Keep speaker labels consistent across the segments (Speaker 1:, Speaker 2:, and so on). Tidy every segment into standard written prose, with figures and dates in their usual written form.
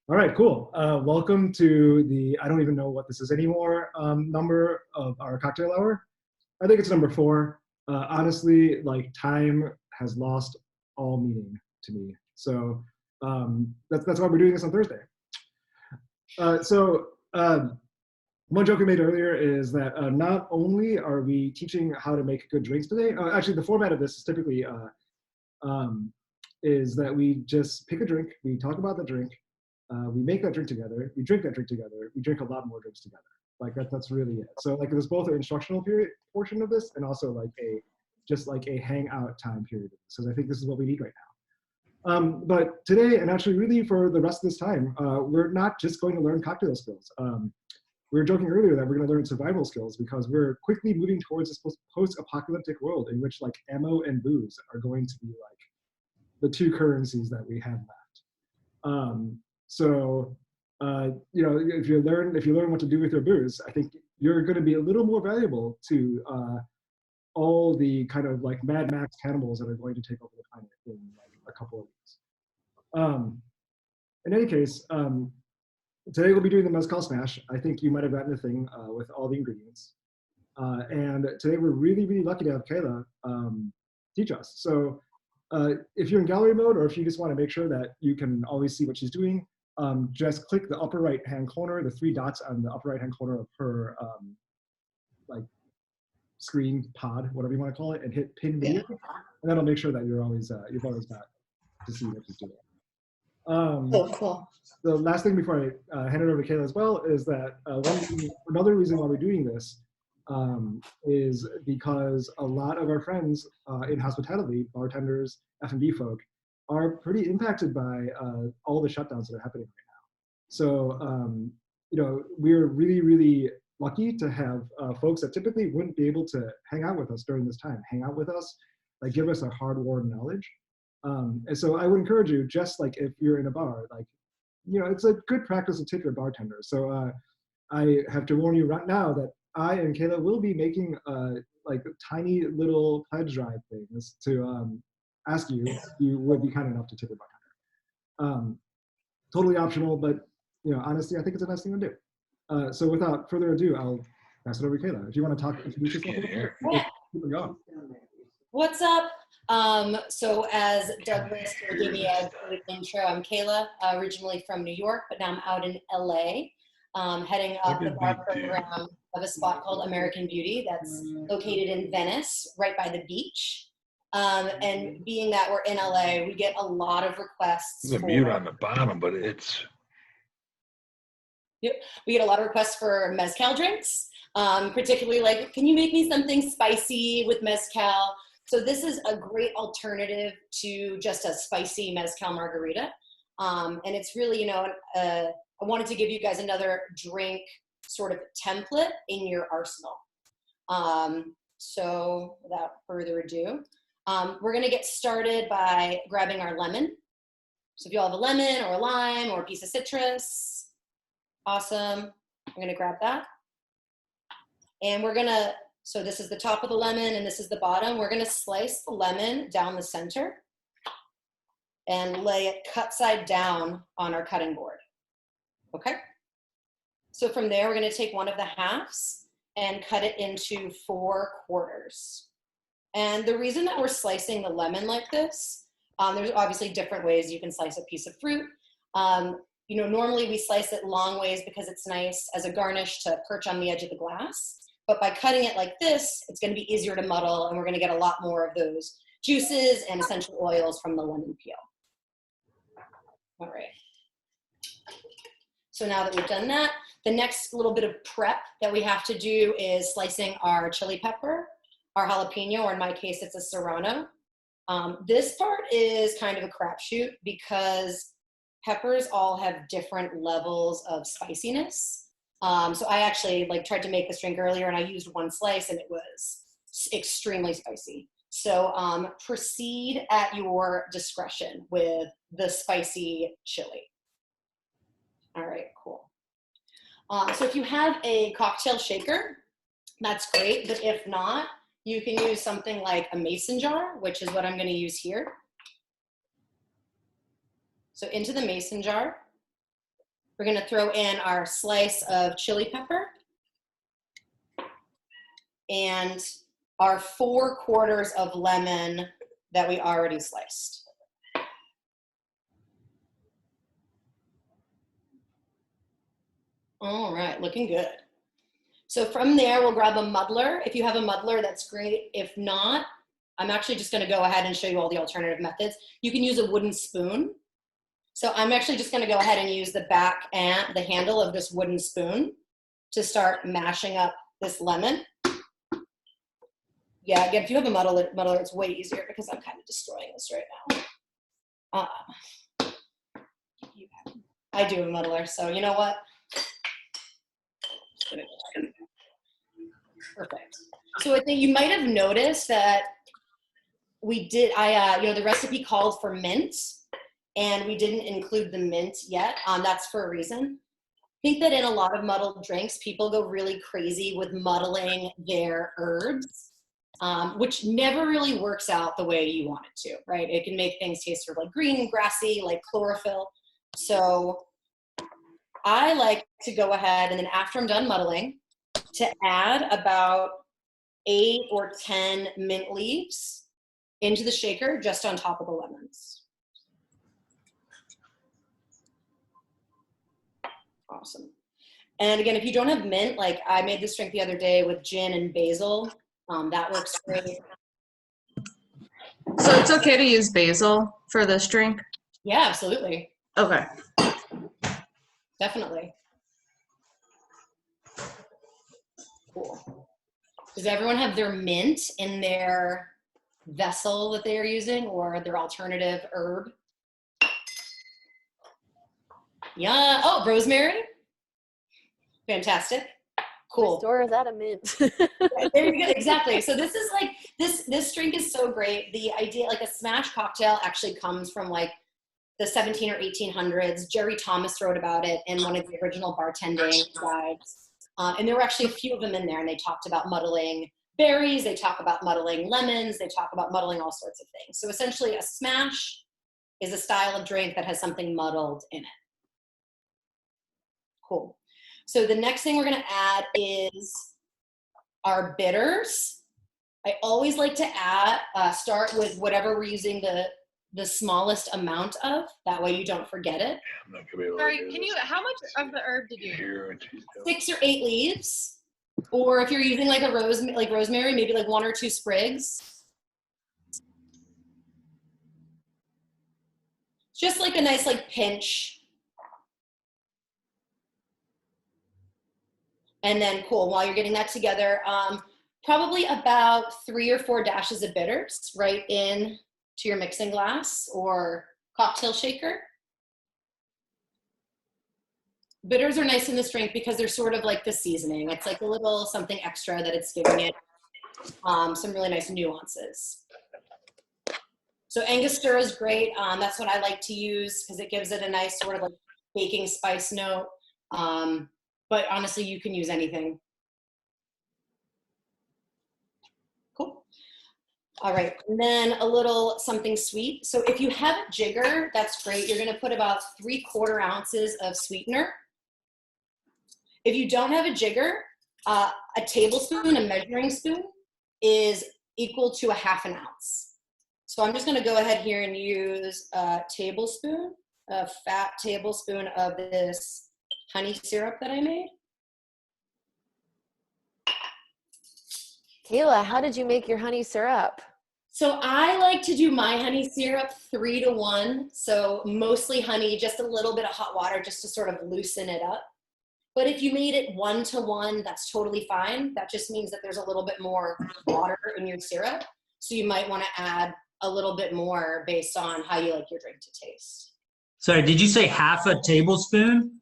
Speaker 1: All right, cool. Welcome to the, I don't even know what this is anymore, number of our cocktail hour. I think it's number 4. Honestly, like time has lost all meaning to me. So that's why we're doing this on Thursday. One joke we made earlier is that not only are we teaching how to make good drinks today, actually the format of this is typically is that we just pick a drink, we talk about the drink, we make that drink together, we drink that drink together, we drink a lot more drinks together. Like that's really it. So like there's both an instructional period portion of this and also like a hangout time period. Because I think this is what we need right now. But today, and actually really for the rest of this time, we're not just going to learn cocktail skills. We were joking earlier that we're going to learn survival skills because we're quickly moving towards this post-apocalyptic world in which like ammo and booze are going to be like the 2 currencies that we have left. You know, if you learn what to do with your booze, I think you're going to be a little more valuable to all the kind of like Mad Max cannibals that are going to take over the planet in like a couple of weeks. In any case, today we'll be doing the Mezcal Smash. I think you might have gotten the thing with all the ingredients. And today we're really, really lucky to have Kayla teach us. So if you're in gallery mode or if you just want to make sure that you can always see what she's doing, just click the upper right-hand corner, the 3 dots on the upper right-hand corner of her like screen pod, whatever you want to call it, and hit pin video, and that'll make sure that you've always got to see what she's doing.
Speaker 2: Cool.
Speaker 1: The last thing before I hand it over to Kayla as well is that another reason why we're doing this is because a lot of our friends in hospitality, bartenders, F&B folk, are pretty impacted by all the shutdowns that are happening right now. So, you know, we're really, really lucky to have folks that typically wouldn't be able to hang out with us during this time, hang out with us, like give us our hard-won knowledge. And so I would encourage you, just like if you're in a bar, like, you know, it's a good practice to tip your bartender. So I have to warn you right now that I and Kayla will be making like tiny little pledge drive things to ask you if you would be kind enough to tip your bartender. Totally optional, but you know, honestly, I think it's a nice thing to do. So without further ado, I'll pass it over to Kayla. If you want to introduce yourself a little bit, keep it going.
Speaker 2: What's up? So as Douglas gave me a great intro, I'm Kayla, originally from New York, but now I'm out in LA, heading up the bar program of a spot called American Beauty that's located in Venice, right by the beach. And being that we're in LA, we get a lot of requests.
Speaker 3: There's a mute on the bottom, but it's...
Speaker 2: Yep, we get a lot of requests for Mezcal drinks, particularly like, can you make me something spicy with Mezcal? So this is a great alternative to just a spicy Mezcal margarita. And it's really, you know, I wanted to give you guys another drink sort of template in your arsenal. So without further ado, we're gonna get started by grabbing our lemon. So if you all have a lemon or a lime or a piece of citrus, awesome. I'm gonna grab that. And we're gonna, so this is the top of the lemon and this is the bottom. We're gonna slice the lemon down the center and lay it cut side down on our cutting board, okay? So from there, we're gonna take one of the halves and cut it into 4 quarters. And the reason that we're slicing the lemon like this, there's obviously different ways you can slice a piece of fruit. You know, normally we slice it long ways because it's nice as a garnish to perch on the edge of the glass. But by cutting it like this, it's gonna be easier to muddle and we're gonna get a lot more of those juices and essential oils from the lemon peel. All right. So now that we've done that, the next little bit of prep that we have to do is slicing our chili pepper, our jalapeno, or in my case, it's a serrano. This part is kind of a crapshoot because peppers all have different levels of spiciness. So I actually tried to make this drink earlier and I used 1 slice and it was extremely spicy. So proceed at your discretion with the spicy chili. All right, cool. So if you have a cocktail shaker, that's great, but if not, you can use something like a mason jar, which is what I'm gonna use here. So into the mason jar, We're gonna throw in our slice of chili pepper and our 4/4 of lemon that we already sliced. All right, looking good. So from there, we'll grab a muddler. If you have a muddler, that's great. If not, I'm actually just gonna go ahead and show you all the alternative methods. You can use a wooden spoon. So I'm actually just gonna go ahead and use the back and the handle of this wooden spoon to start mashing up this lemon. Yeah, again, if you have a muddler, it's way easier because I'm kind of destroying this right now. I do a muddler, so you know what? Perfect. So I think you might have noticed that we did, the recipe called for mint, and we didn't include the mint yet. That's for a reason. I think that in a lot of muddled drinks, people go really crazy with muddling their herbs, which never really works out the way you want it to, right? It can make things taste sort of like green, grassy, like chlorophyll. So I like to go ahead and then after I'm done muddling, to add about 8 or 10 mint leaves into the shaker just on top of the lemons. Awesome. And again, if you don't have mint, like I made this drink the other day with gin and basil, that works great.
Speaker 4: So it's okay to use basil for this drink?
Speaker 2: Yeah, absolutely.
Speaker 4: Okay.
Speaker 2: Definitely. Cool. Does everyone have their mint in their vessel that they are using or their alternative herb? Yeah. Oh, rosemary. Fantastic. Cool.
Speaker 5: My store is out of mint.
Speaker 2: There you go. Exactly. So this is like this drink is so great. The idea, like a smash cocktail, actually comes from like the 17 or 1800s. Jerry Thomas wrote about it in one of the original bartending guides. And there were actually a few of them in there, and they talked about muddling berries, they talk about muddling lemons, they talk about muddling all sorts of things. So essentially a smash is a style of drink that has something muddled in it. Cool. So the next thing we're gonna add is our bitters. I always like to add, start with whatever we're using the smallest amount of, that way you don't forget it.
Speaker 3: I'm not gonna be able to
Speaker 6: Sorry,
Speaker 3: do
Speaker 6: can
Speaker 3: this.
Speaker 6: you, how much of the herb did you use?
Speaker 3: Here and she's down.
Speaker 2: 6 or 8 leaves. Or if you're using like a rosemary, maybe like 1 or 2 sprigs. Just like a nice like pinch. And then cool, while you're getting that together, probably about 3 or 4 dashes of bitters right in to your mixing glass or cocktail shaker. Bitters are nice in this drink because they're sort of like the seasoning. It's like a little something extra that it's giving it some really nice nuances. So Angostura is great. That's what I like to use because it gives it a nice sort of like baking spice note. But honestly, you can use anything. Cool. All right, and then a little something sweet. So if you have a jigger, that's great. You're gonna put about 3/4 ounces of sweetener. If you don't have a jigger, a tablespoon, a measuring spoon, is equal to 1/2 ounce. So I'm just gonna go ahead here and use a tablespoon, a fat tablespoon of this honey syrup that I made.
Speaker 5: Kayla, how did you make your honey syrup?
Speaker 2: So I like to do my honey syrup 3 to 1. So mostly honey, just a little bit of hot water just to sort of loosen it up. But if you made it 1 to 1, that's totally fine. That just means that there's a little bit more water in your syrup. So you might want to add a little bit more based on how you like your drink to taste.
Speaker 7: Sorry, did you say 1/2 tablespoon?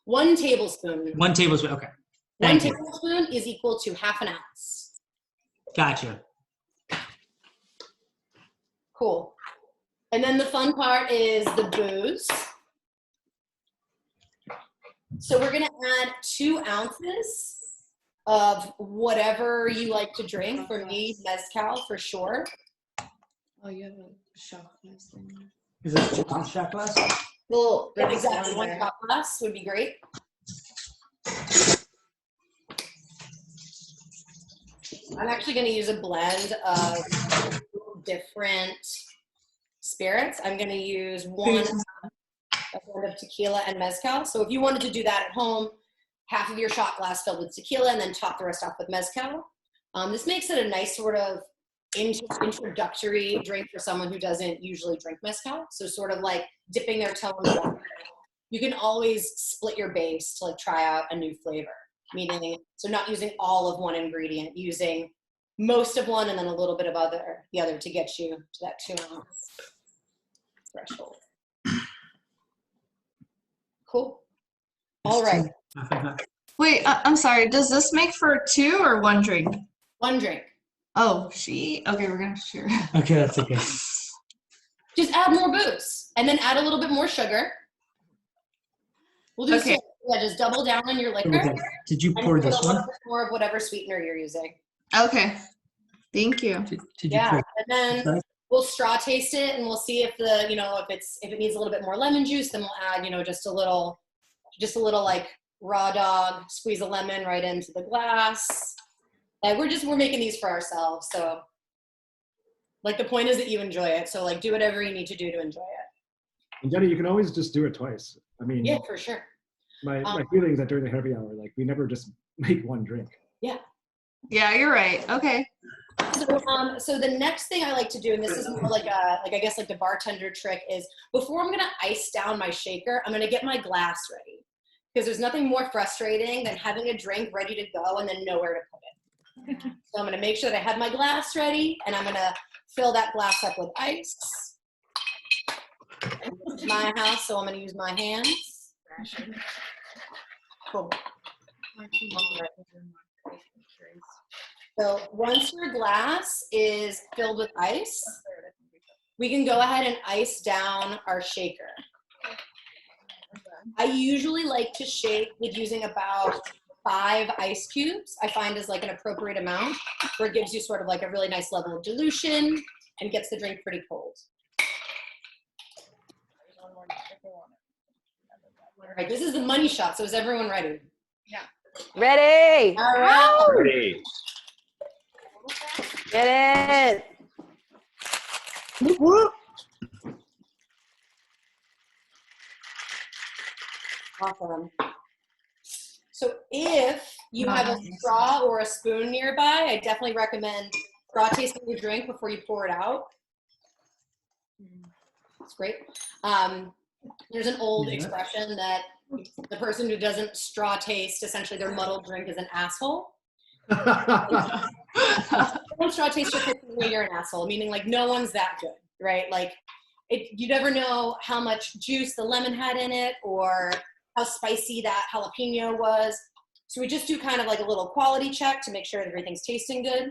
Speaker 2: 1 tablespoon.
Speaker 7: 1 tablespoon, okay.
Speaker 2: 1
Speaker 7: Thank you.
Speaker 2: tablespoon is equal to 1/2 ounce.
Speaker 7: Gotcha.
Speaker 2: Cool. And then the fun part is the booze. So we're gonna add 2 ounces of whatever you like to drink. For me, Mezcal for sure.
Speaker 4: Oh, you have a shot glass thing.
Speaker 7: Is this just one shot glass?
Speaker 2: Well,
Speaker 6: There's
Speaker 2: exactly.
Speaker 6: one
Speaker 2: One
Speaker 6: there.
Speaker 2: shot glass would be great. I'm actually going to use a blend of different spirits. I'm going to use a blend of tequila and mezcal. So if you wanted to do that at home, half of your shot glass filled with tequila and then top the rest off with mezcal. This makes it a nice sort of introductory drink for someone who doesn't usually drink mezcal. So sort of like dipping their toe in water. You can always split your base to like try out a new flavor. Meaning, so not using all of one ingredient, using most of one and then a little bit of the other to get you to that 2 ounce threshold. Cool. All right.
Speaker 4: Wait, I'm sorry. Does this make for 2 or 1 drink?
Speaker 2: 1 drink.
Speaker 4: Oh, okay, we're gonna share.
Speaker 7: Okay, that's okay.
Speaker 2: Just add more booze and then add a little bit more sugar. We'll do
Speaker 4: Okay.
Speaker 2: just double down on your liquor.
Speaker 7: Okay. Did you
Speaker 2: And
Speaker 7: pour
Speaker 2: put
Speaker 7: this
Speaker 2: a little
Speaker 7: one?
Speaker 2: bit more of whatever sweetener you're using.
Speaker 4: Okay. Thank you.
Speaker 7: Did you
Speaker 2: Yeah,
Speaker 7: pour
Speaker 2: and then
Speaker 7: Sorry?
Speaker 2: we'll straw taste it, and we'll see if if it needs a little bit more lemon juice, then we'll add just a little like raw dog, squeeze a lemon right into the glass. Like we're making these for ourselves, so like the point is that you enjoy it. So like do whatever you need to do to enjoy it.
Speaker 1: And Jenny, you can always just do it twice. I mean,
Speaker 2: Yeah, for sure.
Speaker 1: my feeling is that during the happy hour, like we never just make 1 drink.
Speaker 4: Yeah, you're right. Okay.
Speaker 2: So the next thing I like to do, and this is more like I guess like the bartender trick, is before I'm gonna ice down my shaker, I'm gonna get my glass ready. Because there's nothing more frustrating than having a drink ready to go and then nowhere to put it. So I'm gonna make sure that I have my glass ready, and I'm gonna fill that glass up with ice. It's my house, so I'm gonna use my hands. Cool. So once your glass is filled with ice, we can go ahead and ice down our shaker. I usually like to shake with using about 5 ice cubes. I find is like an appropriate amount, where it gives you sort of like a really nice level of dilution and gets the drink pretty cold. All right, this is the money shot, so is everyone ready?
Speaker 5: Ready?
Speaker 2: All right.
Speaker 3: Ready.
Speaker 5: Get it.
Speaker 2: Awesome. So if you have a straw or a spoon nearby, I definitely recommend straw tasting your drink before you pour it out. That's great. There's an old expression that the person who doesn't straw taste, essentially their muddled drink, is an asshole. Don't straw taste your drink, you're an asshole, meaning like no one's that good, right? Like you never know how much juice the lemon had in it or how spicy that jalapeno was. So we just do kind of like a little quality check to make sure that everything's tasting good.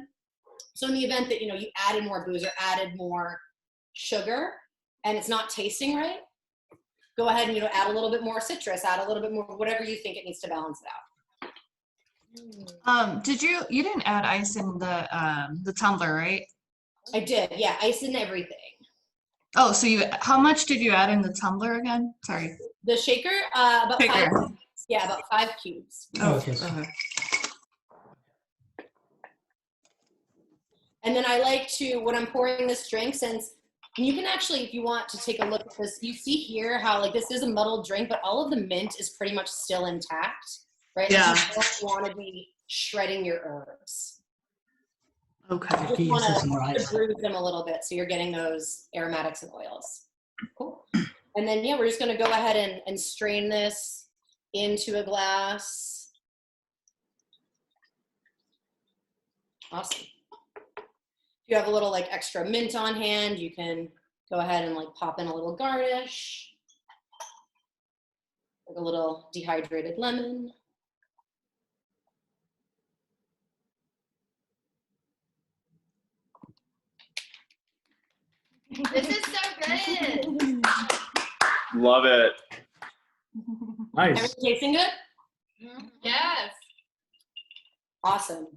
Speaker 2: So in the event that, you added more booze or added more sugar and it's not tasting right, go ahead and, add a little bit more citrus, add a little bit more, whatever you think it needs to balance it out.
Speaker 4: You didn't add ice in the tumbler, right?
Speaker 2: I did, yeah, ice in everything.
Speaker 4: Oh, so how much did you add in the tumbler again? Sorry.
Speaker 2: The shaker, about
Speaker 4: Shaker.
Speaker 2: 5, yeah, about 5 cubes.
Speaker 7: Oh, okay.
Speaker 2: And then I like to, when I'm pouring this drink, since you can actually, if you want to take a look at this, you see here how like this is a muddled drink, but all of the mint is pretty much still intact, right?
Speaker 4: Yeah.
Speaker 2: Like, you don't want to be shredding your herbs.
Speaker 4: Okay.
Speaker 2: You just
Speaker 7: Use
Speaker 2: want
Speaker 7: some more
Speaker 2: to
Speaker 7: ice.
Speaker 2: bruise them a little bit so you're getting those aromatics and oils. Cool. And then, yeah, we're just going to go ahead and strain this into a glass. Awesome. If you have a little like extra mint on hand, you can go ahead and like pop in a little garnish, like a little dehydrated lemon.
Speaker 6: This is so good.
Speaker 8: Love it.
Speaker 1: Nice.
Speaker 2: Everything tasting good?
Speaker 6: Yes.
Speaker 2: Awesome.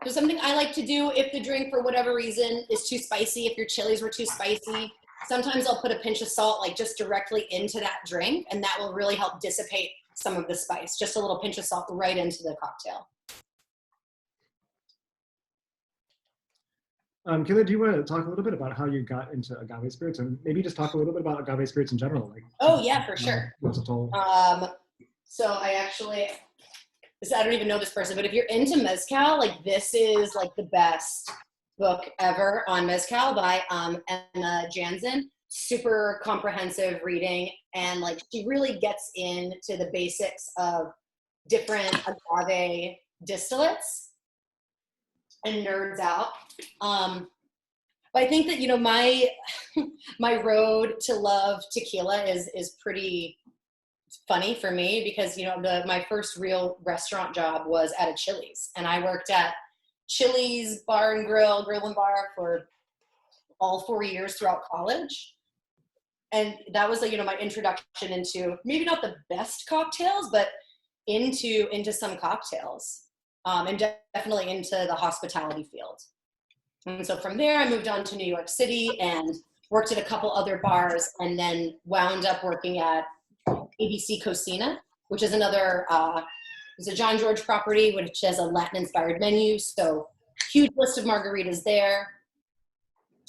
Speaker 2: So something I like to do if the drink for whatever reason is too spicy, if your chilies were too spicy, Sometimes I'll put a pinch of salt like just directly into that drink, and that will really help dissipate some of the spice. Just a little pinch of salt right into the cocktail.
Speaker 1: Kayla, do you want to talk a little bit about how you got into agave spirits, and maybe just talk a little bit about agave spirits in general? Like,
Speaker 2: Oh yeah, for sure.
Speaker 1: versatile.
Speaker 2: So I don't even know this person, but if you're into Mezcal, like this is like the best book ever on Mezcal by Emma Jansen. Super comprehensive reading, and like she really gets into the basics of different agave distillates and nerds out. But I think that, you know, my road to love tequila is pretty funny for me because, you know, my first real restaurant job was at a Chili's, and I worked at Chili's Bar and Grill and Bar for all 4 years throughout college. And that was like, you know, my introduction into maybe not the best cocktails, but into some cocktails, and definitely into the hospitality field. And so from there, I moved on to New York City and worked at a couple other bars, and then wound up working at ABC Cocina, which is another, it's a John George property, which has a Latin-inspired menu. So huge list of margaritas there.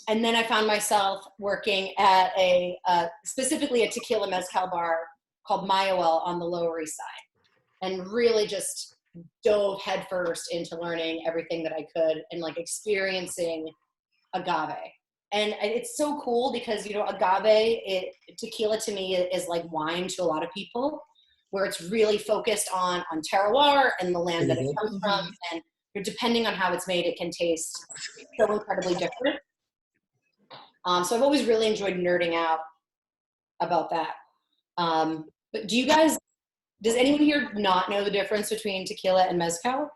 Speaker 2: And then I found myself working at specifically a tequila mezcal bar called Mayawell on the Lower East Side, and really just dove headfirst into learning everything that I could and like experiencing agave. And it's so cool because, you know, tequila to me is like wine to a lot of people, where it's really focused on terroir and the land that it comes from. And depending on how it's made, it can taste so incredibly different. So I've always really enjoyed nerding out about that. But does anyone here not know the difference between tequila and mezcal?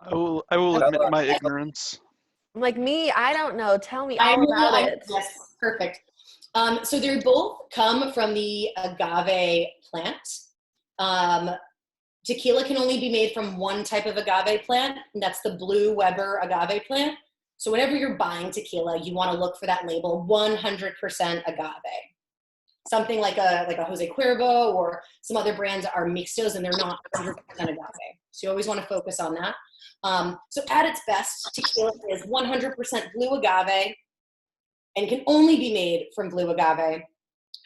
Speaker 9: I will admit my ignorance.
Speaker 5: Like me, I don't know. Tell me all about it.
Speaker 2: Yes, perfect. So they both come from the agave plant. Tequila can only be made from one type of agave plant, and that's the Blue Weber agave plant. So whenever you're buying tequila, you want to look for that label 100% agave. Something like a Jose Cuervo or some other brands are mixtos, and they're not 100% agave. So you always want to focus on that. So at its best, tequila is 100% blue agave and can only be made from blue agave.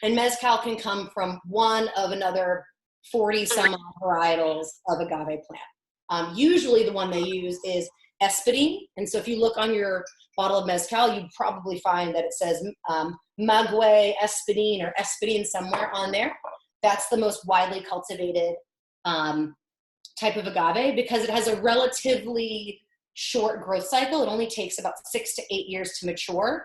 Speaker 2: And mezcal can come from one of another 40 some varietals of agave plant. Usually the one they use is espadín. And so if you look on your bottle of mezcal, you probably find that it says maguey espadín or espadín somewhere on there. That's the most widely cultivated type of agave because it has a relatively short growth cycle. It only takes about 6 to 8 years to mature,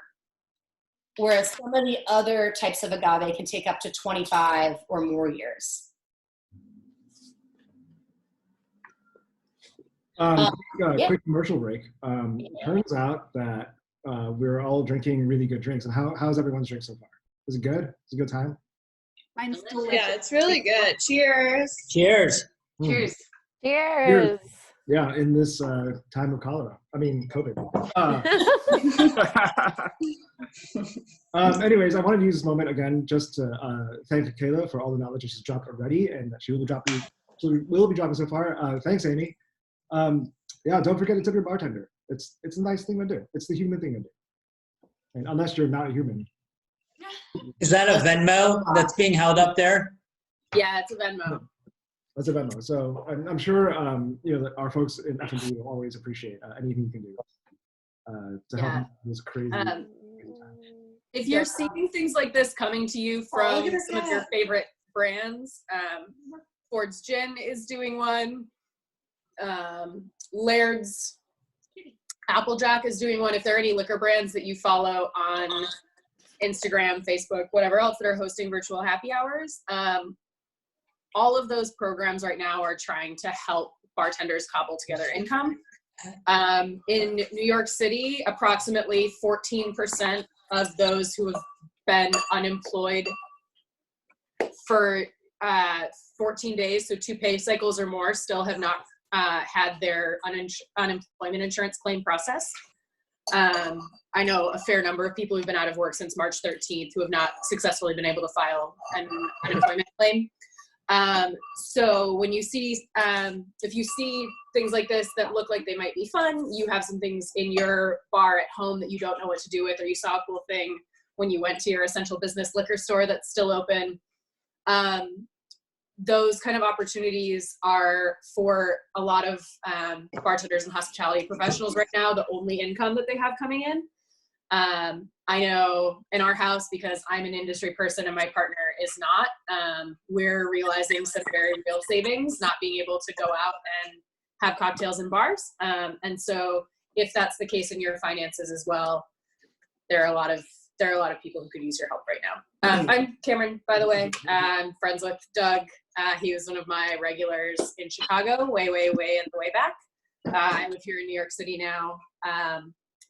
Speaker 2: whereas some of the other types of agave can take up to 25 or more years.
Speaker 1: Quick commercial break. Turns out that we're all drinking really good drinks. And how's everyone's drink so far? Is it good? Is it a good time?
Speaker 6: Mine's delicious.
Speaker 4: Yeah, it's really good. Cheers.
Speaker 7: Cheers.
Speaker 2: Cheers.
Speaker 5: Cheers.
Speaker 1: Yeah, in this time of cholera. I mean, COVID. Anyways, I wanted to use this moment again just to thank Kayla for all the knowledge she's dropped already and that she will be dropping so far. Thanks, Amy. Yeah, don't forget to tip your bartender. It's a nice thing to do. It's the human thing to do. And unless you're not a human.
Speaker 7: Is that a Venmo that's being held up there?
Speaker 6: Yeah, it's a Venmo.
Speaker 1: That's a Venmo. So I'm sure that our folks in F&B will always appreciate anything you can do to help this crazy.
Speaker 6: If you're seeing things like this coming to you from some of your favorite brands, Ford's Gin is doing one. Laird's Applejack is doing one. If there are any liquor brands that you follow on Instagram, Facebook, whatever else that are hosting virtual happy hours, all of those programs right now are trying to help bartenders cobble together income. In New York City, approximately 14% of those who have been unemployed for 14 days, so 2 pay cycles or more, still have not had their unemployment insurance claim processed. I know a fair number of people who've been out of work since March 13th who have not successfully been able to file an unemployment claim. So when you see, if you see things like this that look like they might be fun, you have some things in your bar at home that you don't know what to do with, or you saw a cool thing when you went to your essential business liquor store that's still open. Those kind of opportunities are, for a lot of bartenders and hospitality professionals right now, the only income that they have coming in. I know in our house, because I'm an industry person and my partner is not, we're realizing some very real savings, not being able to go out and have cocktails in bars. And so if that's the case in your finances as well, there are a lot of people who could use your help right now. I'm Cameron, by the way. I'm friends with Doug. He was one of my regulars in Chicago, way in the way back. I live here in New York City now.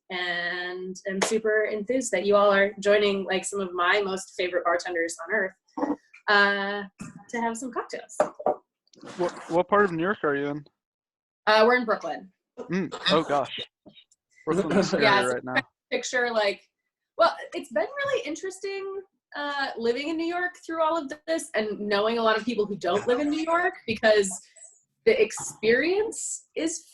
Speaker 6: And I'm super enthused that you all are joining like some of my most favorite bartenders on earth to have some cocktails.
Speaker 9: What part of New York are you in?
Speaker 6: We're in Brooklyn.
Speaker 9: Oh gosh, Brooklyn's scary right now.
Speaker 6: Picture like, well, it's been really interesting living in New York through all of this and knowing a lot of people who don't live in New York, because the experience is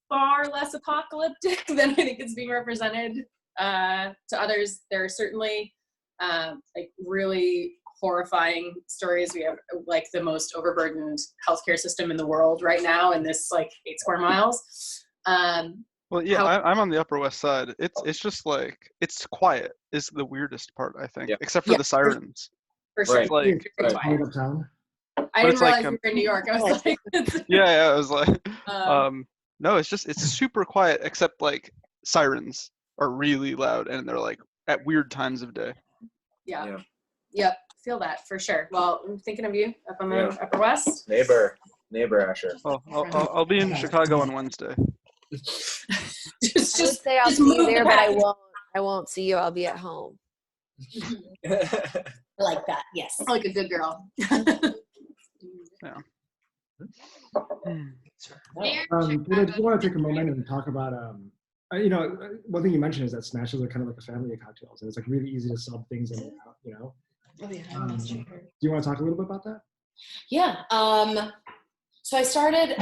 Speaker 6: far less apocalyptic than I think it's being represented to others. There are certainly like really horrifying stories. We have like the most overburdened healthcare system in the world right now in this like 8 square miles.
Speaker 9: Well, yeah, I'm on the Upper West Side. It's just like, it's quiet is the weirdest part, I think, except for the sirens.
Speaker 6: For sure.
Speaker 9: It's like,
Speaker 1: Quiet uptown.
Speaker 6: I didn't realize you were in New York. I was like,
Speaker 9: yeah, I was like, no, it's super quiet, except like sirens are really loud and they're like at weird times of day.
Speaker 6: Yep, feel that for sure. Well, I'm thinking of you up on the Upper West.
Speaker 8: Neighbor Asher.
Speaker 9: Oh, I'll be in Chicago on Wednesday.
Speaker 5: I would say I'll see you there, but I won't see you. I'll be at home.
Speaker 2: I like that. Yes.
Speaker 6: Like a good girl.
Speaker 9: Yeah.
Speaker 1: I just want to take a moment and talk about, one thing you mentioned is that smashes are kind of like a family of cocktails, and it's like really easy to sub things in and out, you know? Do you want to talk a little bit about that?
Speaker 2: Yeah. So I started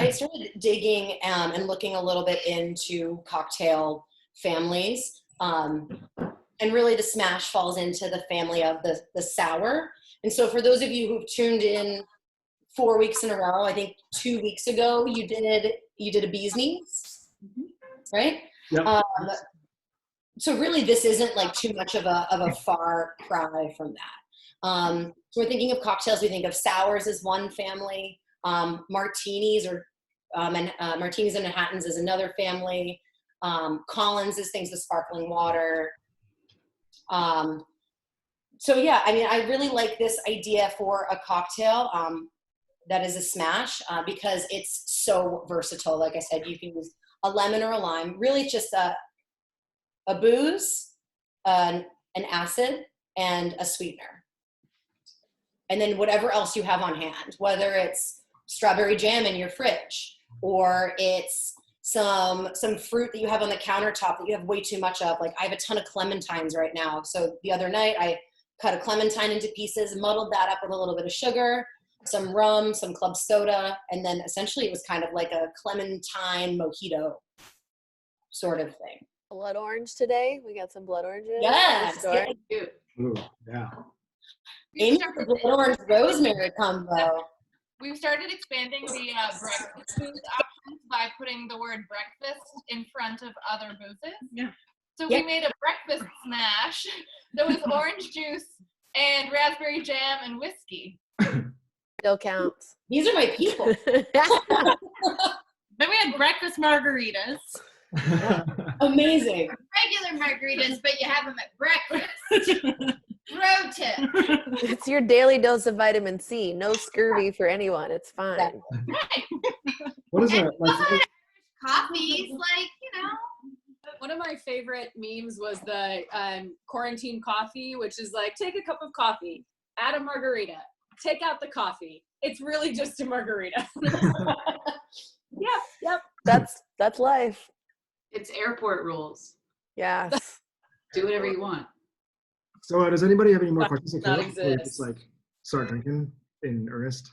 Speaker 2: digging and looking a little bit into cocktail families. And really the smash falls into the family of the sour. And so for those of you who've tuned in 4 weeks in a row, I think 2 weeks ago you did a bee's knees, right?
Speaker 1: Yep.
Speaker 2: So really this isn't like too much of a far cry from that. So we're thinking of cocktails, we think of sours as one family. Martinis martinis and Manhattans is another family. Collins is things with sparkling water. So yeah, I mean, I really like this idea for a cocktail that is a smash because it's so versatile. Like I said, you can use a lemon or a lime. Really, it's just a booze, an acid, and a sweetener. And then whatever else you have on hand, whether it's strawberry jam in your fridge, or it's some fruit that you have on the countertop that you have way too much of. Like I have a ton of clementines right now. So the other night I cut a clementine into pieces, muddled that up with a little bit of sugar, some rum, some club soda, and then essentially it was kind of like a clementine mojito sort of thing.
Speaker 5: Blood orange today. We got some blood oranges.
Speaker 2: Yes.
Speaker 1: Ooh, yeah.
Speaker 2: Amy, the blood orange rosemary combo.
Speaker 10: We've started expanding the breakfast booze options by putting the word breakfast in front of other boozes.
Speaker 6: Yeah.
Speaker 10: So we made a breakfast smash that was orange juice and raspberry jam and whiskey.
Speaker 5: Still counts.
Speaker 2: These are my people.
Speaker 10: Then we had breakfast margaritas.
Speaker 2: Amazing.
Speaker 10: Regular margaritas, but you have them at breakfast. Road tip.
Speaker 5: It's your daily dose of vitamin C. No scurvy for anyone. It's fine.
Speaker 10: Right.
Speaker 1: What is that?
Speaker 10: Coffees, like, you know.
Speaker 6: One of my favorite memes was the quarantine coffee, which is like, take a cup of coffee, add a margarita, take out the coffee. It's really just a margarita. Yep.
Speaker 5: That's life.
Speaker 10: It's airport rules.
Speaker 5: Yes.
Speaker 11: Do whatever you want.
Speaker 1: So does anybody have any more questions?
Speaker 6: Not
Speaker 1: Before we
Speaker 6: exist.
Speaker 1: just like start drinking in earnest?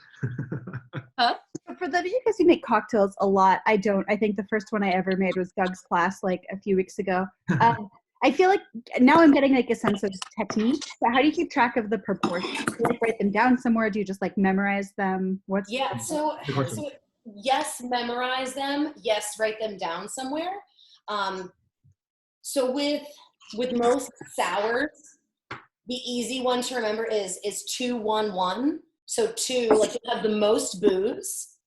Speaker 12: For those of you guys who make cocktails a lot, I don't. I think the first one I ever made was Doug's class like a few weeks ago. I feel like now I'm getting like a sense of technique. So how do you keep track of the proportions? Do you like write them down somewhere? Do you just like memorize them?
Speaker 2: So yes, memorize them. Yes, write them down somewhere. So with most sours, the easy one to remember is 2-1-1. So 2, like you have the most booze,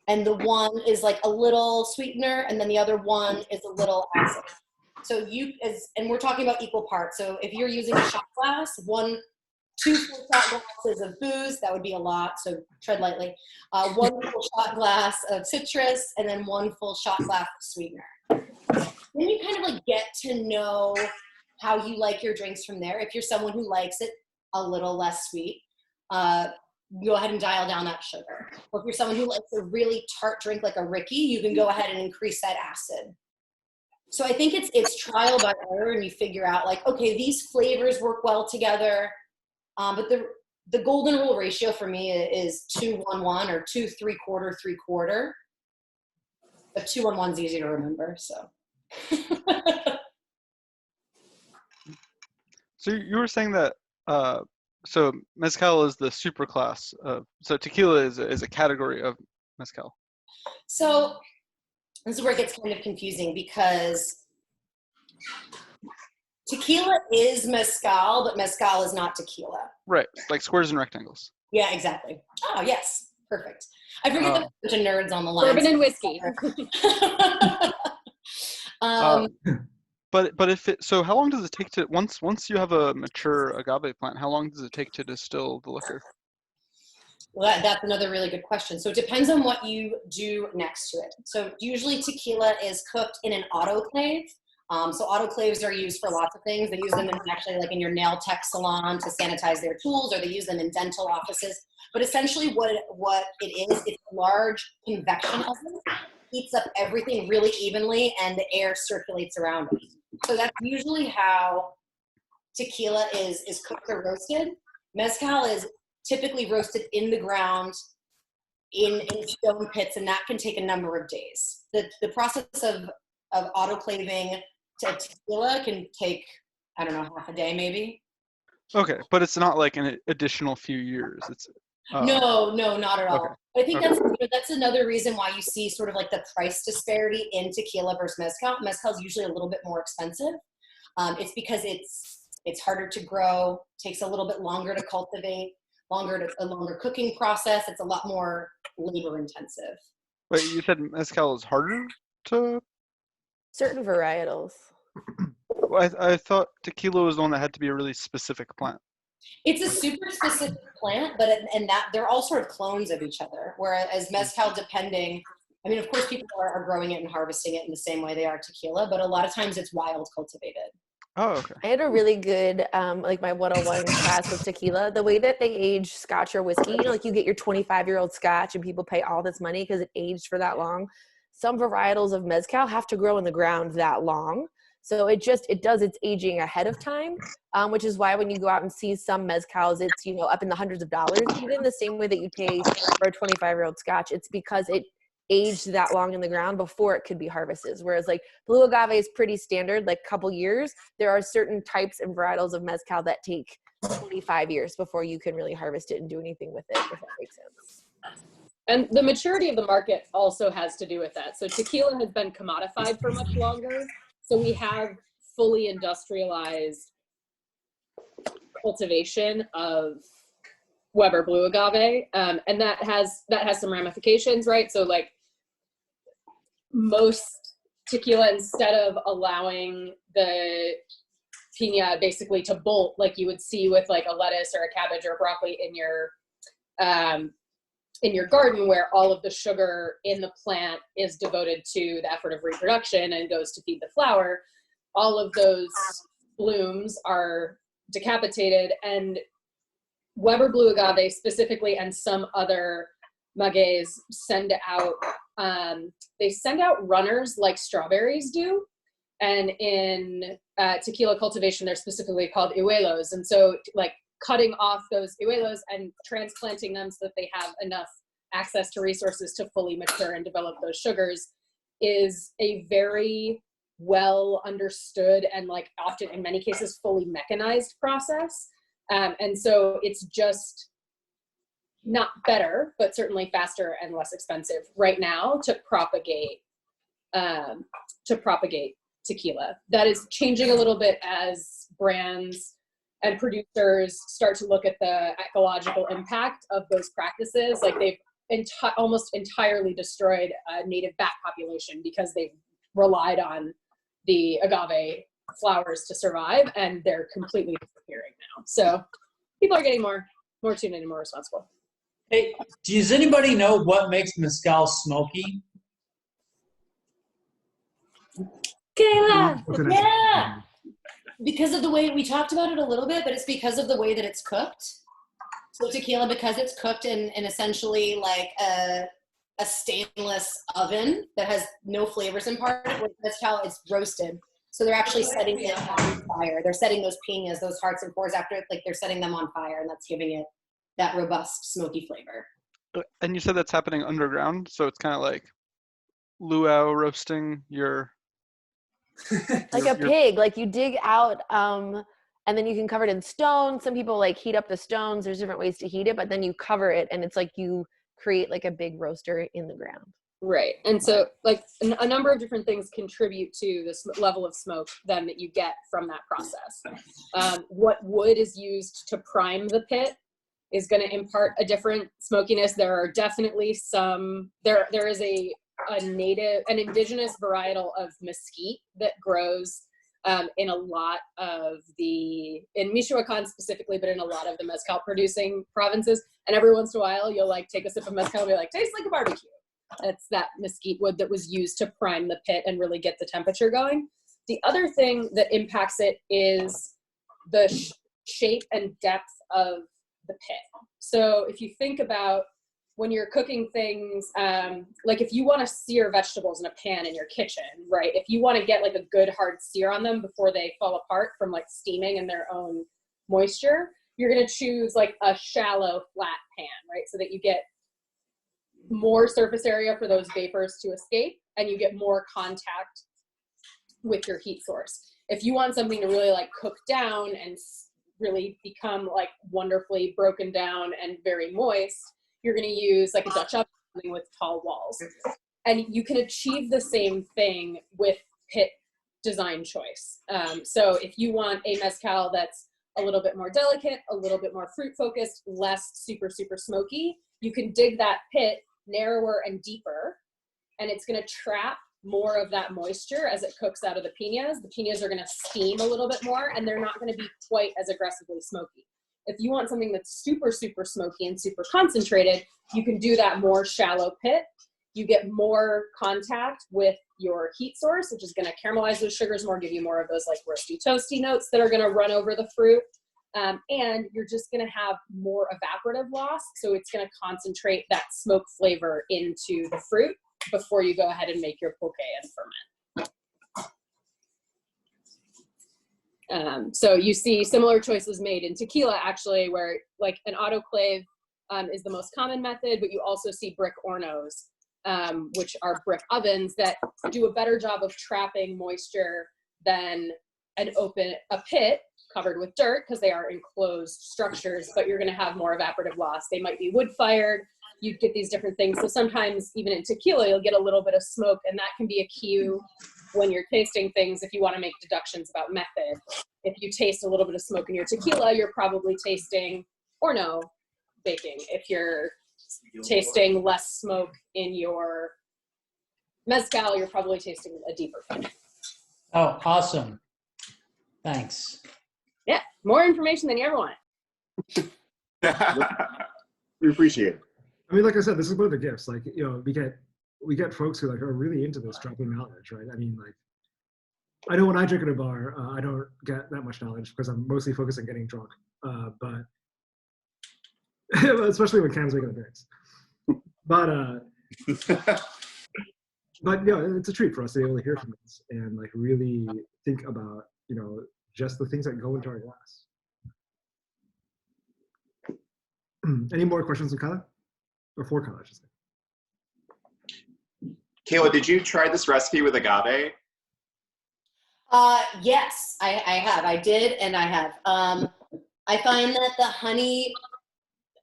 Speaker 2: and the 1 is like a little sweetener, and then the other 1 is a little acid. So and we're talking about equal parts. So if you're using a shot glass, 2 full shot glasses of booze, that would be a lot. So tread lightly. 1 full shot glass of citrus, and then 1 full shot glass of sweetener. Then you kind of like get to know how you like your drinks from there. If you're someone who likes it a little less sweet, go ahead and dial down that sugar. Or if you're someone who likes a really tart drink like a Ricky, you can go ahead and increase that acid. So I think it's trial by error, and you figure out like, okay, these flavors work well together. But the golden rule ratio for me is 2-1-1 or 2-3/4/3/4. But 2-1-1 is easy to remember, so.
Speaker 9: So you were saying that so mezcal is the super class. So tequila is a category of mezcal.
Speaker 2: So this is where it gets kind of confusing, because tequila is mezcal, but mezcal is not tequila.
Speaker 9: Right, like squares and rectangles.
Speaker 2: Yeah, exactly. Oh, yes, perfect. I forget that a bunch of nerds on the line.
Speaker 6: Bourbon and whiskey.
Speaker 9: But if so how long does it take to once you have a mature agave plant, how long does it take to distill the liquor?
Speaker 2: Well, that's another really good question. So it depends on what you do next to it. So usually tequila is cooked in an autoclave. So autoclaves are used for lots of things. They use them actually like in your nail tech salon to sanitize their tools, or they use them in dental offices. But essentially what it is, it's a large convection oven. Heats up everything really evenly, and the air circulates around it. So that's usually how tequila is cooked or roasted. Mezcal is typically roasted in the ground in stone pits, and that can take a number of days. The process of autoclaving to tequila can take, I don't know, half a day maybe.
Speaker 9: Okay, but it's not like an additional few years. It's
Speaker 2: No, not at all.
Speaker 9: Okay.
Speaker 2: I think that's another reason why you see sort of like the price disparity in tequila versus mezcal. Mezcal is usually a little bit more expensive. It's because it's harder to grow, takes a little bit longer to cultivate, a longer cooking process. It's a lot more labor intensive.
Speaker 9: But you said mezcal is harder to.
Speaker 5: Certain varietals.
Speaker 9: Well, I thought tequila was the one that had to be a really specific plant.
Speaker 2: It's a super specific plant, but that they're all sort of clones of each other. Whereas mezcal, depending, I mean, of course, people are growing it and harvesting it in the same way they are tequila, but a lot of times it's wild cultivated.
Speaker 9: Oh, okay.
Speaker 5: I had a really good, like my 101 class with tequila. The way that they age scotch or whiskey, you know, like you get your 25-year-old scotch and people pay all this money because it aged for that long. Some varietals of mezcal have to grow in the ground that long. So it does its aging ahead of time, which is why when you go out and see some mezcals, it's, you know, up in the hundreds of dollars, even the same way that you pay for a 25-year-old scotch. It's because it aged that long in the ground before it could be harvested. Whereas like blue agave is pretty standard, like a couple years. There are certain types and varietals of mezcal that take 25 years before you can really harvest it and do anything with it, if that makes sense.
Speaker 6: And the maturity of the market also has to do with that. So tequila has been commodified for much longer. So we have fully industrialized cultivation of Weber blue agave, and that has some ramifications, right? So like most tequila, instead of allowing the piña basically to bolt like you would see with like a lettuce or a cabbage or a broccoli in your garden, where all of the sugar in the plant is devoted to the effort of reproduction and goes to feed the flower, all of those blooms are decapitated, and Weber blue agave specifically and some other magueys send out runners like strawberries do, And in tequila cultivation, they're specifically called huelos. And so like cutting off those huelos and transplanting them so that they have enough access to resources to fully mature and develop those sugars is a very well understood and like often in many cases fully mechanized process. And so it's just not better, but certainly faster and less expensive right now to propagate tequila. That is changing a little bit as brands and producers start to look at the ecological impact of those practices. Like they've almost entirely destroyed a native bat population because they've relied on the agave flowers to survive, and they're completely disappearing now. So people are getting more tuned in and more responsible.
Speaker 7: Hey, does anybody know what makes mezcal smoky?
Speaker 2: Kayla, yeah. Because of the way we talked about it a little bit, but it's because of the way that it's cooked. So tequila, because it's cooked in essentially like a stainless oven that has no flavors imparted, with mezcal it's roasted. So they're actually setting it on fire. They're setting those piñas, those hearts and fours after it, like they're setting them on fire, and that's giving it that robust smoky flavor.
Speaker 9: And you said that's happening underground, so it's kind of like luau roasting your
Speaker 5: like a pig, like you dig out and then you can cover it in stone. Some people like heat up the stones. There's different ways to heat it, but then you cover it and it's like you create like a big roaster in the ground.
Speaker 6: Right. And so like a number of different things contribute to this level of smoke then that you get from that process. What wood is used to prime the pit is going to impart a different smokiness. There are definitely there is an indigenous varietal of mesquite that grows in a lot of in Michoacan specifically, but in a lot of the mezcal producing provinces. And every once in a while, you'll like take a sip of mezcal and be like, tastes like a barbecue. It's that mesquite wood that was used to prime the pit and really get the temperature going. The other thing that impacts it is the shape and depth of the pit. So if you think about when you're cooking things, like if you want to sear vegetables in a pan in your kitchen, right? If you want to get like a good hard sear on them before they fall apart from like steaming in their own moisture, you're going to choose like a shallow flat pan, right? So that you get more surface area for those vapors to escape and you get more contact with your heat source. If you want something to really like cook down and really become like wonderfully broken down and very moist, you're going to use like a Dutch oven with tall walls. And you can achieve the same thing with pit design choice. So if you want a mezcal that's a little bit more delicate, a little bit more fruit focused, less super, super smoky, you can dig that pit narrower and deeper, and it's going to trap more of that moisture as it cooks out of the piñas. The piñas are going to steam a little bit more, and they're not going to be quite as aggressively smoky. If you want something that's super, super smoky and super concentrated, you can do that more shallow pit. You get more contact with your heat source, which is going to caramelize those sugars more, give you more of those like roasty, toasty notes that are going to run over the fruit. And you're just going to have more evaporative loss. So it's going to concentrate that smoke flavor into the fruit before you go ahead and make your pulque and ferment. So you see similar choices made in tequila, actually, where like an autoclave is the most common method, but you also see brick hornos, which are brick ovens that do a better job of trapping moisture than a pit covered with dirt, because they are enclosed structures, but you're going to have more evaporative loss. They might be wood fired. You get these different things. So sometimes even in tequila, you'll get a little bit of smoke, and that can be a cue when you're tasting things if you want to make deductions about method. If you taste a little bit of smoke in your tequila, you're probably tasting horno baking. If you're tasting less smoke in your mezcal, you're probably tasting a deeper flavor.
Speaker 7: Oh, awesome. Thanks.
Speaker 6: Yeah, more information than you ever want.
Speaker 11: We appreciate it.
Speaker 1: I mean, like I said, this is one of the gifts. Like, you know, we get folks who like are really into this dropping knowledge, right? I mean, like, I know when I drink at a bar, I don't get that much knowledge because I'm mostly focused on getting drunk. But especially when Cam's making a drinks. But but yeah, it's a treat for us to be able to hear from this and like really think about, you know, just the things that go into our glass. Any more questions on Kayla? Or for Kayla, I should say.
Speaker 11: Kayla, did you try this recipe with agave?
Speaker 2: Yes, I have. I did, and I have. I find that the honey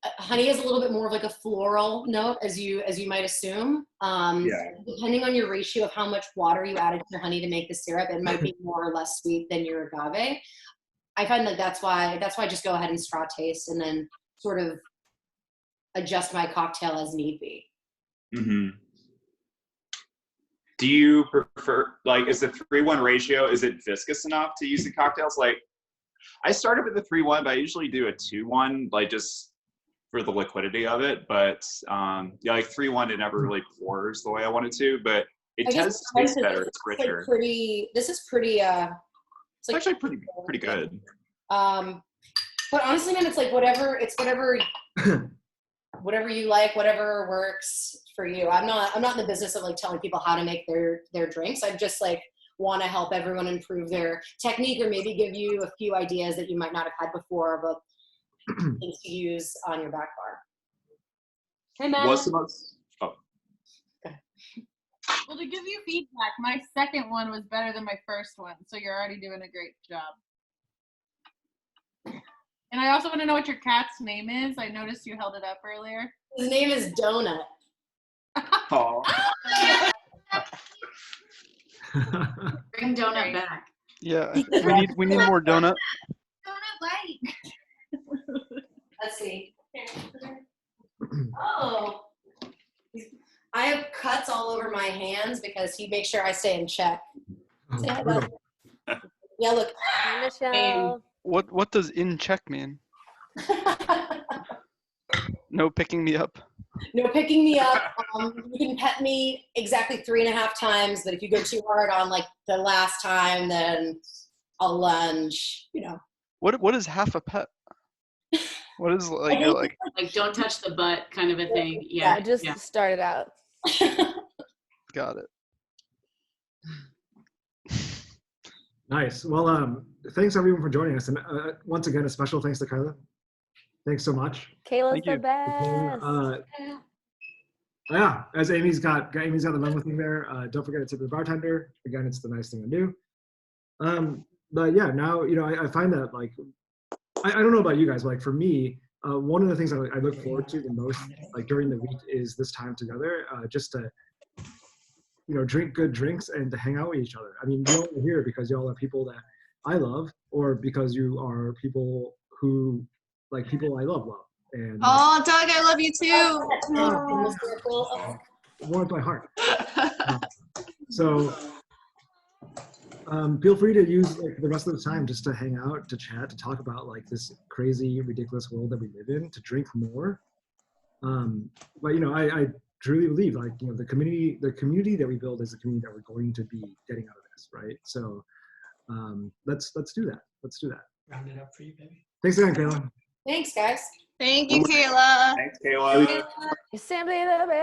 Speaker 2: has a little bit more of like a floral note, as you might assume. Depending on your ratio of how much water you added to your honey to make the syrup, it might be more or less sweet than your agave. I find that that's why I just go ahead and straw taste and then sort of adjust my cocktail as need be.
Speaker 11: Mm-hmm. Do you prefer, like, is the 3-1 ratio, is it viscous enough to use in cocktails? Like, I started with the 3-1, but I usually do a 2-1, like just for the liquidity of it. But yeah, like 3-1, it never really pours the way I wanted to, but it does taste better. It's richer.
Speaker 2: Like this is pretty,
Speaker 11: it's like actually pretty good.
Speaker 2: But honestly, man, it's like whatever you like, whatever works for you. I'm not in the business of like telling people how to make their drinks. I just like want to help everyone improve their technique or maybe give you a few ideas that you might not have had before about things to use on your back bar. Hey, man.
Speaker 11: What's the most? Oh.
Speaker 10: Well, to give you feedback, my second one was better than my first one, so you're already doing a great job. And I also want to know what your cat's name is. I noticed you held it up earlier.
Speaker 2: His name is Donut.
Speaker 11: Oh.
Speaker 13: Bring Donut back.
Speaker 9: Yeah, we need more donut.
Speaker 10: Donut bite.
Speaker 2: Let's see. Oh. I have cuts all over my hands because he makes sure I stay in check. Say hi, bud. Yeah, look.
Speaker 5: Hi, Michelle.
Speaker 9: What does in check mean? No picking me up.
Speaker 2: No picking me up. You can pet me exactly 3.5 times, but if you go too hard on like the last time, then I'll lunge. You know.
Speaker 9: What is half a pet? What is like you're like
Speaker 13: don't touch the butt kind of a thing. Yeah.
Speaker 5: Just started out.
Speaker 9: Got it.
Speaker 1: Nice. Well, thanks everyone for joining us, and once again, a special thanks to Kayla. Thanks so much.
Speaker 5: Kayla's the best.
Speaker 1: Yeah, as Amy's got the memo thing there. Don't forget to tip the bartender. Again, it's the nice thing to do. But yeah, now I find that like I don't know about you guys, but like for me, one of the things I look forward to the most like during the week is this time together, just to drink good drinks and to hang out with each other. I mean, you all are here because you all are people that I love, or because you are people who like people I love. And
Speaker 4: oh, Doug, I love you too.
Speaker 1: Warms my heart. So feel free to use like the rest of the time just to hang out, to chat, to talk about like this crazy, ridiculous world that we live in, to drink more. But I truly believe like the community that we build is the community that we're going to be getting out of this, right? So let's do that. Let's do that.
Speaker 7: Round it up for you, baby.
Speaker 1: Thanks again, Kayla.
Speaker 2: Thanks, guys.
Speaker 4: Thank you, Kayla.
Speaker 11: Thanks, Kayla.
Speaker 5: Simply the best.